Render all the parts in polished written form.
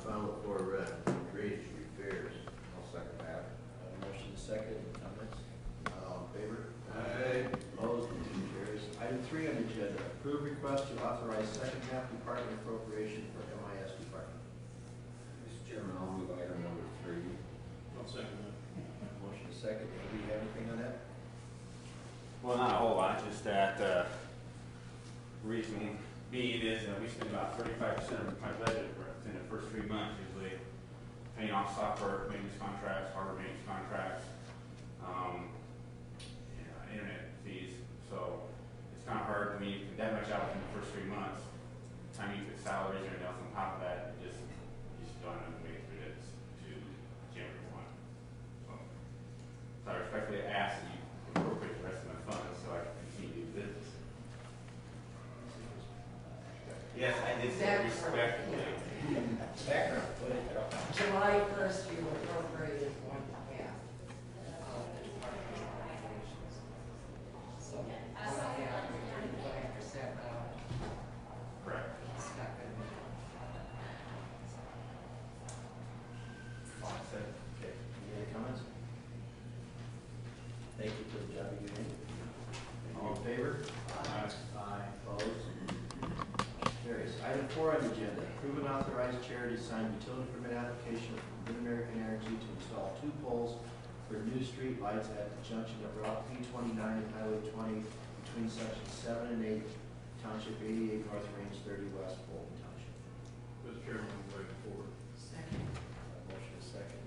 found for drainage repairs. I'll second that. Motion second, comments? All in favor? Aye. Opposed? Motion carries. Item 3 on the agenda, approve request to authorize second half department appropriation for MIS department. Mr. Chairman, I'll move item number 3. I'll second that. Motion second, anybody have anything on that? Well, not a whole lot, just that reason being is that we spend about 35% of my budget in the first 3 months, usually paying off software maintenance contracts, hardware maintenance contracts, internet fees. So it's kind of hard to me to that much out in the first 3 months. Time you put salaries or anything else on top of that, you just don't have to make it through this to January 1. So I respectfully ask that you appropriate the rest of my funds so I can continue to do business. Yes, I did say respectfully. Background, go ahead, Carol. July 1st, you appropriated one half of the department operations. So, one half, 35% out. Correct. It's not going to be. Okay, any other comments? Thank you for the job you did. All in favor? Aye. Opposed? Carries. Item 4 on the agenda, approve and authorize chair to sign utility permit application from Mid-American Energy to install 2 poles for new street lights at the junction of Route P29 and Highway 20 between sections 7 and 8, Township 88 North, Range 30 West, Fulton Township. Mr. Chairman, I'll move item 4. Second. Motion second.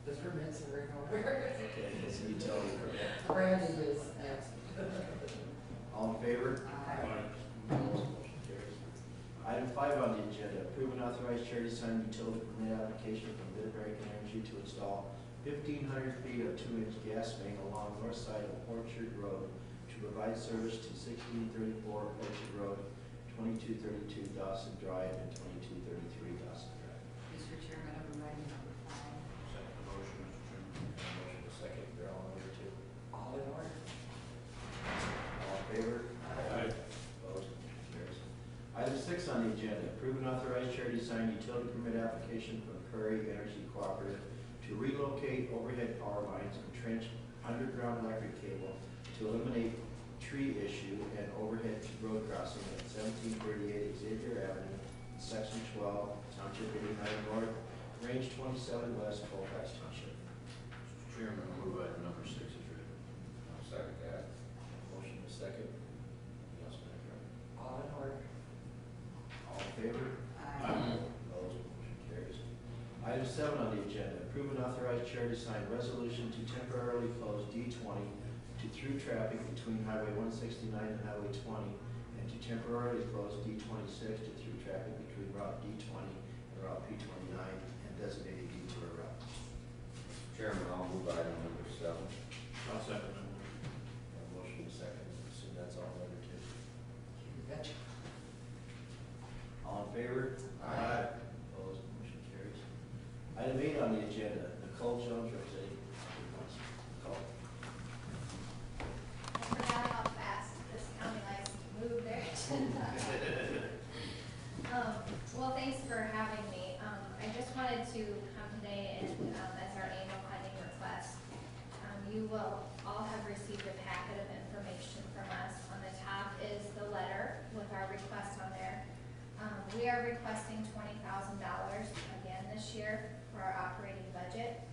The permits are in order. Okay, it's a utility permit. Randy is next. All in favor? Aye. Opposed? Motion carries. Item 5 on the agenda, approve and authorize chair to sign utility permit application from Mid-American Energy to install 1,500 feet of 2-inch gas main along north side of Orchard Road to provide service to 1634 Orchard Road, 2232 Dawson Drive, and 2233 Dawson Drive. Mr. Chairman, I'm writing number 5. Second motion, Mr. Chairman. Motion second, they're all in order too. All in order. All in favor? Aye. Opposed? Motion carries. Item 6 on the agenda, approve and authorize chair to sign utility permit application from Prairie Energy Cooperative to relocate overhead power lines and trench underground electric cable to eliminate tree issue and overhead road crossing at 1738 Xavier Avenue, Section 12, Township 89 North, Range 27 West, Colfax Township. Mr. Chairman, I'll move item number 6 is written. I'll second that. Motion second. Anything else, Madam Clerk? All in order. All in favor? Aye. Opposed? Motion carries. Item 7 on the agenda, approve and authorize chair to sign resolution to temporarily close D20 to through traffic between Highway 169 and Highway 20, and to temporarily close D26 to through traffic between Route D20 and Route P29 and designated detour routes. Chairman, I'll move item number 7. I'll second that motion. Motion second, assume that's all in order too. You betcha. All in favor? Aye. Opposed? Motion carries. Item 8 on the agenda, Nicole Jones representing Nicole. I forgot how fast this county likes to move their agenda. Well, thanks for having me. I just wanted to come today and, as our annual funding request, you will all have received a packet of information from us. On the top is the letter with our request on there. We are requesting $20,000 again this year for our operating budget.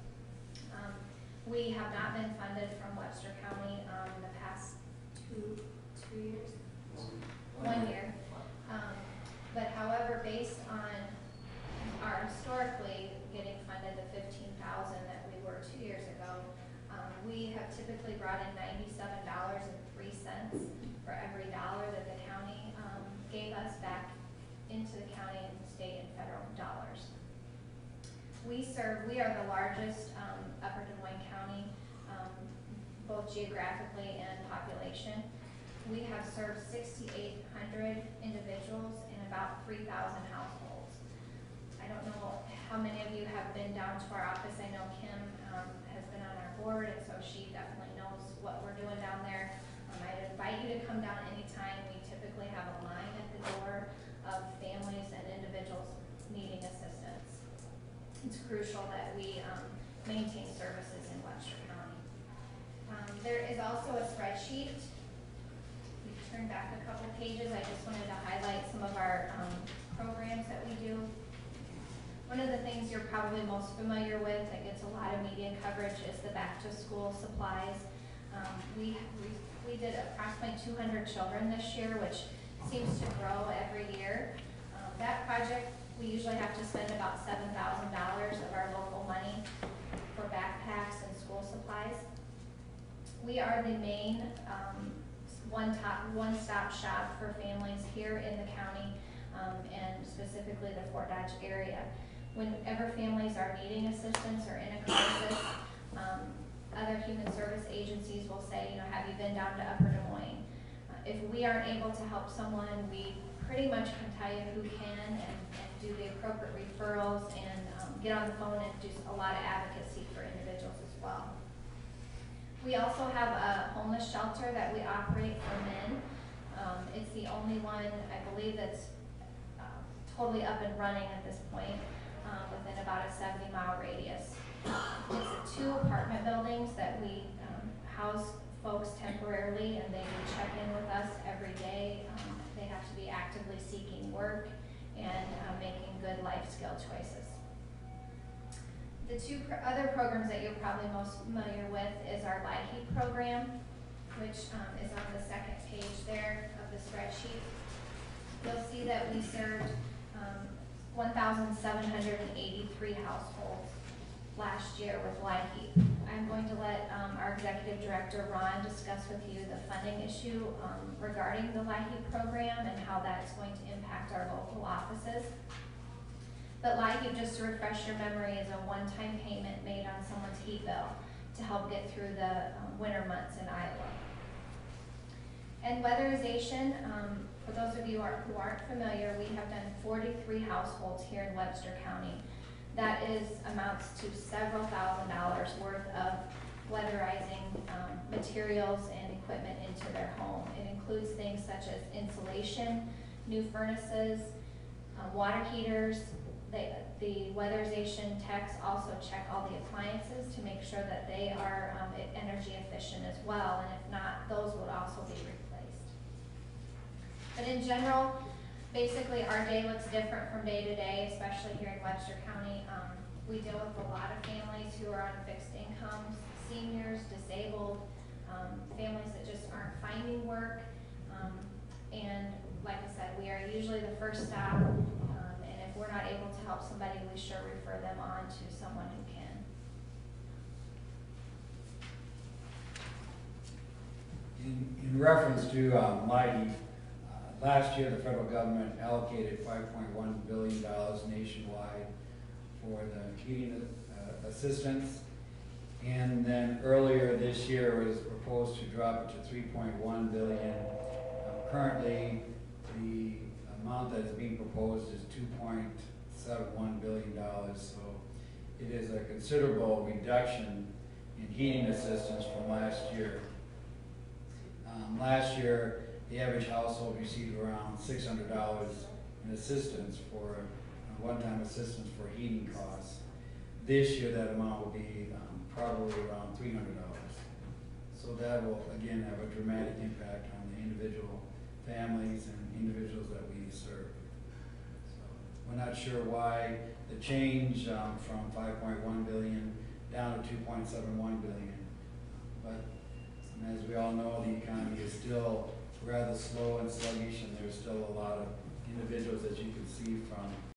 We have not been funded from Webster County in the past two years? 1 year. But however, based on our historically getting funded the $15,000 that we were 2 years ago, we have typically brought in $97.03 for every dollar that the county gave us back into the county and state and federal dollars. We are the largest Upper Des Moines County, both geographically and population. We have served 6,800 individuals in about 3,000 households. I don't know how many of you have been down to our office. I know Kim has been on our board, and so she definitely knows what we're doing down there. I'd invite you to come down anytime. We typically have a line at the door of families and individuals crucial that we maintain services in Webster County. There is also a spreadsheet. We turn back a couple pages. I just wanted to highlight some of our programs that we do. One of the things you're probably most familiar with that gets a lot of media coverage is the back to school supplies. We did approximately 200 children this year, which seems to grow every year. That project, we usually have to spend about $7,000 of our local money for backpacks and school supplies. We are the main one-stop shop for families here in the county, and specifically the Fort Dodge area. Whenever families are needing assistance or in a crisis, other human service agencies will say, you know, have you been down to Upper Des Moines? If we aren't able to help someone, we pretty much can tell you who can and do the appropriate referrals and get on the phone and do a lot of advocacy for individuals as well. We also have a homeless shelter that we operate for men. It's the only one, I believe, that's totally up and running at this point, within about a 70-mile radius. It's 2 apartment buildings that we house folks temporarily, and they do check in with us every day. They have to be actively seeking work and making good life skill choices. The 2 other programs that you're probably most familiar with is our LIHEAP program, which is on the second page there of the spreadsheet. You'll see that we served 1,783 households last year with LIHEAP. I'm going to let our Executive Director, Ron, discuss with you the funding issue regarding the LIHEAP program and how that's going to impact our local offices. But LIHEAP, just to refresh your memory, is a one-time payment made on someone's heat bill to help get through the winter months in Iowa. And weatherization, for those of you who aren't familiar, we have done 43 households here in Webster County. That amounts to several $1,000s worth of weatherizing materials and equipment into their home. It includes things such as insulation, new furnaces, water heaters. The weatherization techs also check all the appliances to make sure that they are energy efficient as well, and if not, those would also be replaced. But in general, basically our day looks different from day to day, especially here in Webster County. We deal with a lot of families who are on fixed incomes, seniors, disabled, families that just aren't finding work. And like I said, we are usually the first stop. If we're not able to help somebody, we sure refer them on to someone who can. In reference to LIHEAP, last year the federal government allocated $5.1 billion nationwide for the heating assistance, and then earlier this year it was proposed to drop it to $3.1 billion. Currently, the amount that is being proposed is $2.71 billion, so it is a considerable reduction in heating assistance from last year. Last year, the average household received around $600 in assistance for one-time assistance for heating costs. This year, that amount will be probably around $300. So that will again have a dramatic impact on the individual families and individuals that we serve. So we're not sure why the change from $5.1 billion down to $2.71 billion. But as we all know, the economy is still rather slow and sluggish, and there's still a lot of individuals, as you can see from